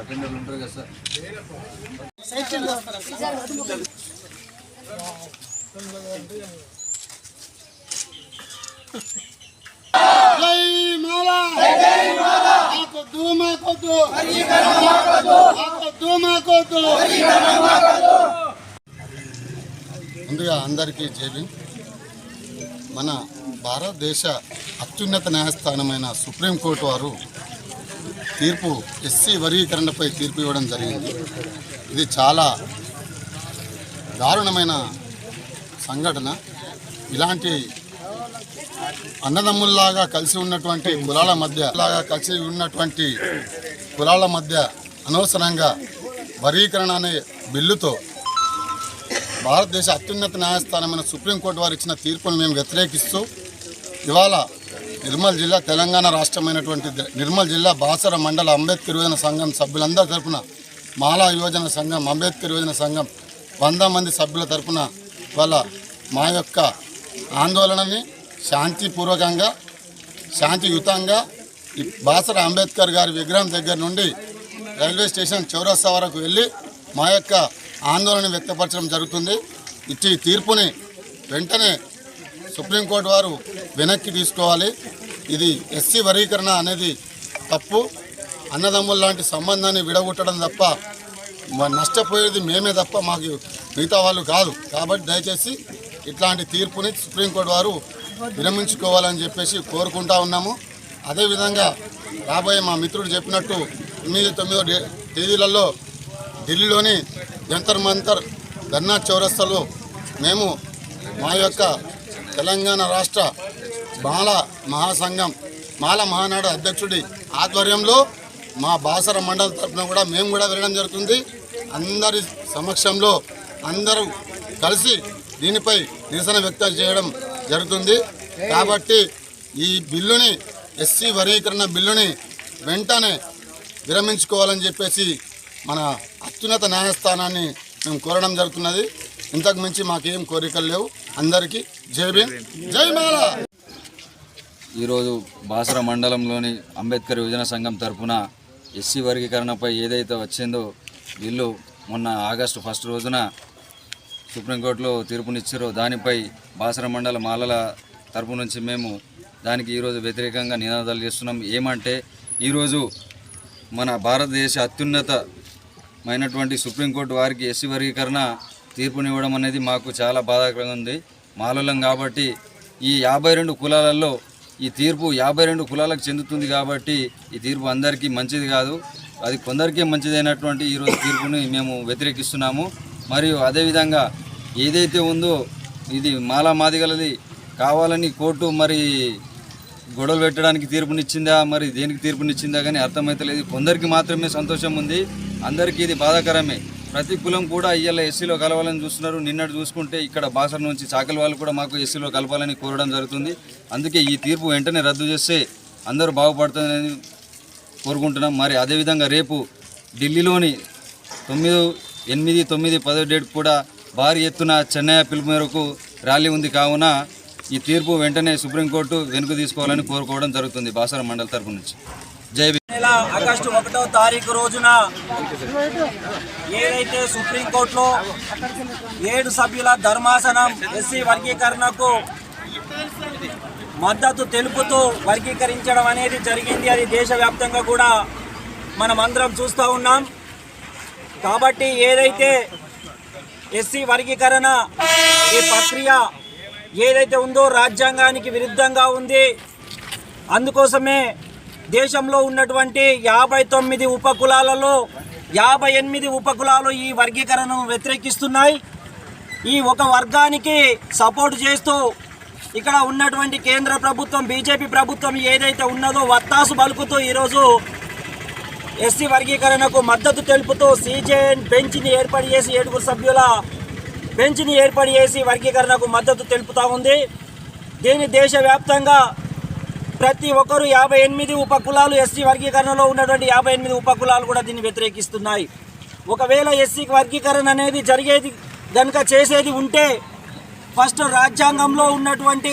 అటెండర్లు ఉంటారు కదా సార్. ముందుగా అందరికీ జైలు. మన భారతదేశ అత్యున్నత న్యాయస్థానమైన సుప్రీంకోర్టు వారు తీర్పు ఎస్సీ వర్గీకరణపై తీర్పు ఇవ్వడం జరిగింది. ఇది చాలా దారుణమైన సంఘటన. ఇలాంటి అన్నదమ్ముల్లాగా కలిసి ఉన్నటువంటి కులాల మధ్య అనవసరంగా వర్గీకరణ అనే బిల్లుతో భారతదేశ అత్యున్నత న్యాయస్థానమైన సుప్రీంకోర్టు వారు ఇచ్చిన తీర్పును మేము వ్యతిరేకిస్తూ ఇవాళ నిర్మల్ జిల్లా తెలంగాణ రాష్ట్రమైనటువంటి నిర్మల్ జిల్లా బాసర మండల అంబేద్కర్ యువజన సంఘం సభ్యులందరి తరఫున, మాలా యువజన సంఘం, అంబేద్కర్ యువజన సంఘం 100 మంది సభ్యుల తరఫున వాళ్ళ మా యొక్క ఆందోళనని శాంతిపూర్వకంగా శాంతియుతంగా బాసర అంబేద్కర్ గారి విగ్రహం దగ్గర నుండి రైల్వే స్టేషన్ చౌరస్తా వరకు వెళ్ళి మా యొక్క ఆందోళన వ్యక్తపరచడం జరుగుతుంది. ఇచ్చి తీర్పుని వెంటనే సుప్రీంకోర్టు వారు వెనక్కి తీసుకోవాలి. ఇది ఎస్సీ వర్గీకరణ అనేది తప్పు. అన్నదమ్ముల లాంటి సంబంధాన్ని విడగొట్టడం తప్ప నష్టపోయేది మేమే తప్ప మాకు మిగతా వాళ్ళు కాదు. కాబట్టి దయచేసి ఇట్లాంటి తీర్పుని సుప్రీంకోర్టు వారు విరమించుకోవాలని చెప్పేసి కోరుకుంటా ఉన్నాము. అదేవిధంగా రాబోయే మా మిత్రుడు చెప్పినట్టు 8-9 తేదీలలో ఢిల్లీలోని జంతర్ మంతర్ ధర్నా చౌరస్తాలో మేము మా యొక్క తెలంగాణ రాష్ట్ర మాల మహానాడు అధ్యక్షుడి ఆధ్వర్యంలో మా బాసర మండల తరఫున కూడా మేము కూడా వెళ్ళడం జరుగుతుంది. అందరి సమక్షంలో అందరూ కలిసి దీనిపై నిరసన వ్యక్తం చేయడం జరుగుతుంది. కాబట్టి ఈ బిల్లుని ఎస్సీ వర్గీకరణ బిల్లుని వెంటనే విరమించుకోవాలని చెప్పేసి మన అత్యున్నత న్యాయస్థానాన్ని మేము కోరడం జరుగుతున్నది. ఇంతకు మించి మాకేం కోరికలు లేవు. అందరికీ జై భీమ్, జై మాల. ఈరోజు బాసర మండలంలోని అంబేద్కర్ యువజన సంఘం తరఫున ఎస్సీ వర్గీకరణపై ఏదైతే వచ్చిందో వీళ్ళు మొన్న ఆగస్టు 1 రోజున సుప్రీంకోర్టులో తీర్పునిచ్చారో దానిపై బాసర మండల మాలల తరపు నుంచి మేము దానికి ఈరోజు వ్యతిరేకంగా నినాదాలు చేస్తున్నాం. ఏమంటే ఈరోజు మన భారతదేశ అత్యున్నతమైనటువంటి సుప్రీంకోర్టు వారికి ఎస్సీ వర్గీకరణ తీర్పునివ్వడం అనేది మాకు చాలా బాధాకరంగా ఉంది. మాలలం కాబట్టి ఈ 52 కులాలలో ఈ తీర్పు 52 కులాలకు చెందుతుంది కాబట్టి ఈ తీర్పు అందరికీ మంచిది కాదు, అది కొందరికే మంచిదైనటువంటి ఈరోజు తీర్పుని మేము వ్యతిరేకిస్తున్నాము. మరియు అదేవిధంగా ఏదైతే ఉందో ఇది మాలా మాదిగలది కావాలని కోర్టు మరి గొడవలు పెట్టడానికి తీర్పునిచ్చిందా, మరి దేనికి తీర్పునిచ్చిందా కానీ అర్థమైతలేదు. కొందరికి మాత్రమే సంతోషం ఉంది, అందరికీ ఇది బాధాకరమే. ప్రతి కులం కూడా ఇవాళ ఎస్సీలో కలవాలని చూస్తున్నారు. నిన్నటి చూసుకుంటే ఇక్కడ బాసర నుంచి చాకలి వాళ్ళు కూడా మాకు ఎస్సీలో కలపాలని కోరడం జరుగుతుంది. అందుకే ఈ తీర్పు వెంటనే రద్దు చేస్తే అందరూ బాగుపడుతుందని కోరుకుంటున్నాం. మరి అదేవిధంగా రేపు ఢిల్లీలోని 9, 8, 9, 10 డేట్ కూడా భారీ ఎత్తున చెన్నయ్య పిలుపు మేరకు ర్యాలీ ఉంది. కావున ఈ తీర్పు వెంటనే సుప్రీంకోర్టు వెనుక తీసుకోవాలని కోరుకోవడం జరుగుతుంది బాసర మండలి తరపు నుంచి. జై భీమ్. ఆగస్టు 1వ తారీఖు రోజున ఏదైతే సుప్రీంకోర్టులో 7 సభ్యుల ధర్మాసనం ఎస్సీ వర్గీకరణకు మద్దతు తెలుపుతూ వర్గీకరించడం అనేది జరిగింది. అది దేశవ్యాప్తంగా కూడా మనం అందరం చూస్తూ ఉన్నాం. కాబట్టి ఏదైతే ఎస్సీ వర్గీకరణ ఈ ప్రక్రియ ఏదైతే ఉందో రాజ్యాంగానికి విరుద్ధంగా ఉంది. అందుకోసమే దేశంలో ఉన్నటువంటి 59 ఉపకులాలలో 58 ఉపకులాలు ఈ వర్గీకరణను వ్యతిరేకిస్తున్నాయి. ఈ ఒక వర్గానికి సపోర్ట్ చేస్తూ ఇక్కడ ఉన్నటువంటి కేంద్ర ప్రభుత్వం బీజేపీ ప్రభుత్వం ఏదైతే ఉన్నదో వత్తాసు పలుకుతూ ఈరోజు ఎస్సీ వర్గీకరణకు మద్దతు తెలుపుతూ సీజేఎన్ బెంచ్ని ఏర్పాటు చేసి 7 సభ్యుల బెంచ్ని ఏర్పాటు చేసి వర్గీకరణకు మద్దతు తెలుపుతూ ఉంది. దీని దేశవ్యాప్తంగా ప్రతి ఒక్కరు 58 ఉపకులాలు ఎస్సీ వర్గీకరణలో ఉన్నటువంటి 58 ఉపకులాలు కూడా దీన్ని వ్యతిరేకిస్తున్నాయి. ఒకవేళ ఎస్సీ వర్గీకరణ అనేది జరిగేది కనుక చేసేది ఉంటే ఫస్ట్ రాజ్యాంగంలో ఉన్నటువంటి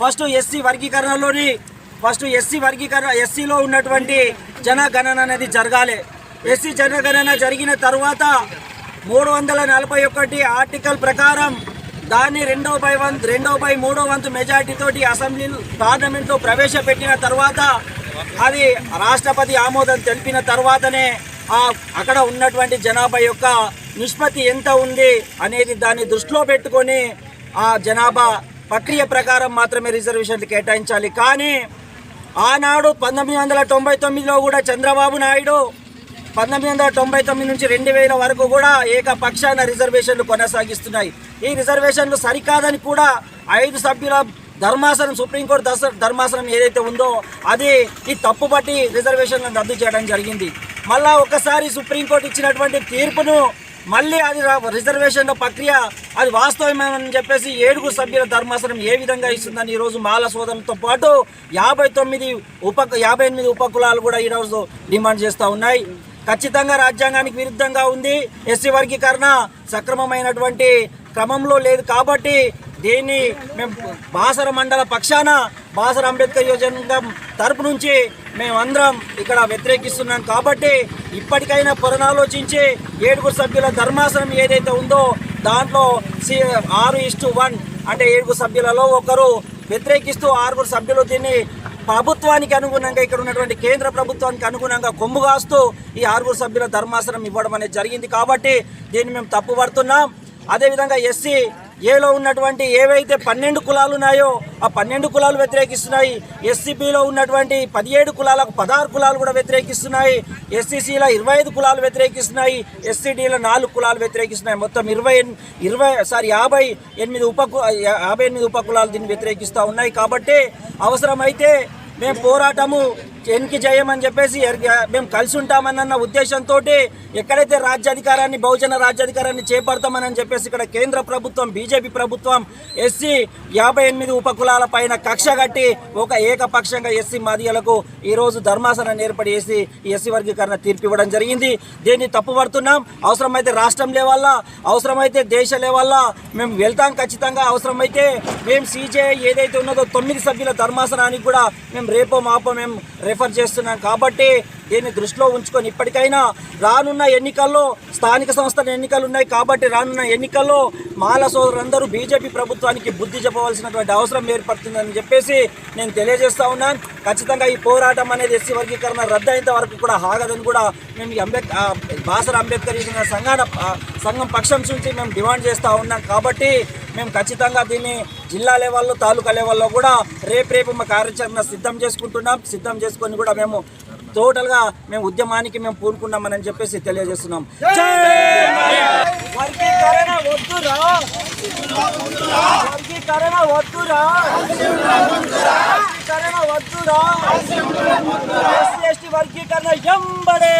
ఫస్ట్ ఎస్సీ వర్గీకరణ ఎస్సీలో ఉన్నటువంటి జనగణన అనేది జరగాలి. ఎస్సీ జనగణన జరిగిన తర్వాత 341 ఆర్టికల్ ప్రకారం దాన్ని 2/3 వంతు మెజార్టీతోటి అసెంబ్లీ పార్లమెంట్లో ప్రవేశపెట్టిన తర్వాత అది రాష్ట్రపతి ఆమోదం తెలిపిన తర్వాతనే అక్కడ ఉన్నటువంటి జనాభా యొక్క నిష్పత్తి ఎంత ఉంది అనేది దాన్ని దృష్టిలో పెట్టుకొని ఆ జనాభా ప్రక్రియ ప్రకారం మాత్రమే రిజర్వేషన్లు కేటాయించాలి. కానీ ఆనాడు 1999లో కూడా చంద్రబాబు నాయుడు 1999 నుంచి 2000 వరకు కూడా ఏకపక్షాన రిజర్వేషన్లు కొనసాగిస్తున్నాయి. ఈ రిజర్వేషన్లు సరికాదని కూడా 5 సభ్యుల ధర్మాసనం సుప్రీంకోర్టు ధర్మాసనం ఏదైతే ఉందో అది ఈ తప్పుపట్టి రిజర్వేషన్లను రద్దు చేయడం జరిగింది. మళ్ళా ఒకసారి సుప్రీంకోర్టు ఇచ్చినటువంటి తీర్పును మళ్ళీ అది రిజర్వేషన్ల ప్రక్రియ అది వాస్తవమేనని చెప్పేసి 7 సభ్యుల ధర్మాసనం ఏ విధంగా ఇస్తుందని ఈరోజు మాల సోదరులతో పాటు 58 ఉపకులాలు కూడా ఈరోజు డిమాండ్ చేస్తూ ఉన్నాయి. ఖచ్చితంగా రాజ్యాంగానికి విరుద్ధంగా ఉంది. ఎస్సీ వర్గీకరణ సక్రమమైనటువంటి క్రమంలో లేదు. కాబట్టి దీన్ని మేము బాసర మండల పక్షాన బాసర అంబేద్కర్ యోజన తరపు నుంచి మేమందరం ఇక్కడ వ్యతిరేకిస్తున్నాం. కాబట్టి ఇప్పటికైనా పునరాలోచించి 7 సభ్యుల ధర్మాసనం ఏదైతే ఉందో దాంట్లో 6:1 అంటే 7 సభ్యులలో ఒకరు వ్యతిరేకిస్తూ 6 సభ్యులు దీన్ని ప్రభుత్వానికి అనుగుణంగా ఇక్కడ ఉన్నటువంటి కేంద్ర ప్రభుత్వానికి అనుగుణంగా కొమ్ము కాస్తూ ఈ 6 సభ్యుల ధర్మాసనం ఇవ్వడం అనేది జరిగింది. కాబట్టి దీన్ని మేము తప్పుపడుతున్నాం. అదేవిధంగా ఎస్సీ ఏలో ఉన్నటువంటి ఏవైతే 12 కులాలు ఉన్నాయో ఆ 12 కులాలు వ్యతిరేకిస్తున్నాయి. ఎస్సీబీలో ఉన్నటువంటి 17 కులాలకు 16 కులాలు కూడా వ్యతిరేకిస్తున్నాయి. ఎస్సీసీలో 25 కులాలు వ్యతిరేకిస్తున్నాయి. ఎస్సీడీలో 4 కులాలు వ్యతిరేకిస్తున్నాయి. మొత్తం 58 ఉపకులాలు దీన్ని వ్యతిరేకిస్తూ ఉన్నాయి. కాబట్టి అవసరమైతే మేము పోరాటము ఎన్కి చేయమని చెప్పేసి మేము కలిసి ఉంటామన్న ఉద్దేశంతో ఎక్కడైతే రాజ్యాధికారాన్ని బహుజన రాజ్యాధికారాన్ని చేపడతామని చెప్పేసి ఇక్కడ కేంద్ర ప్రభుత్వం బీజేపీ ప్రభుత్వం ఎస్సీ 58 ఉపకులాల పైన కక్ష కట్టి ఒక ఏకపక్షంగా ఎస్సీ మాదిగలకు ఈరోజు ధర్మాసనాన్ని ఏర్పాటు చేసి ఈ ఎస్సీ వర్గీకరణ తీర్పు ఇవ్వడం జరిగింది. దీన్ని తప్పుపడుతున్నాం. అవసరమైతే రాష్ట్రం లెవెల్లా అవసరమైతే దేశ లెవెల్లా మేము వెళ్తాం. ఖచ్చితంగా అవసరమైతే మేము సీజేఐ ఏదైతే ఉన్నదో 9 సభ్యుల ధర్మాసనానికి కూడా మేము రేపో మాపో మేము రిఫర్ చేస్తున్నాం. కాబట్టి దీన్ని దృష్టిలో ఉంచుకొని ఇప్పటికైనా రానున్న ఎన్నికల్లో స్థానిక సంస్థల ఎన్నికలు ఉన్నాయి. కాబట్టి రానున్న ఎన్నికల్లో మాల సోదరులందరూ బీజేపీ ప్రభుత్వానికి బుద్ధి చెప్పవలసినటువంటి అవసరం ఏర్పడుతుందని చెప్పేసి నేను తెలియజేస్తా ఉన్నాను. ఖచ్చితంగా ఈ పోరాటం అనేది ఎస్సీ వర్గీకరణ రద్దు అయినంత వరకు కూడా ఆగదని కూడా మేము బాసర అంబేద్కర్ సంఘం పక్షం నుంచి మేము డిమాండ్ చేస్తూ ఉన్నాం. కాబట్టి మేము ఖచ్చితంగా దీన్ని జిల్లా లెవెల్లో తాలూకా లెవెల్లో కూడా రేపు మా కార్యాచరణ సిద్ధం చేసుకొని కూడా మేము టోటల్గా మేము ఉద్యమానికి మేము పూనుకున్నామని చెప్పేసి తెలియజేస్తున్నాం. వర్గీకరణ వద్దురా, వర్గీకరణ వద్దురా, వర్గీకరణ వద్దురా, ఎస్సీ ఎస్టీ వర్గీకరణ ఎంబడే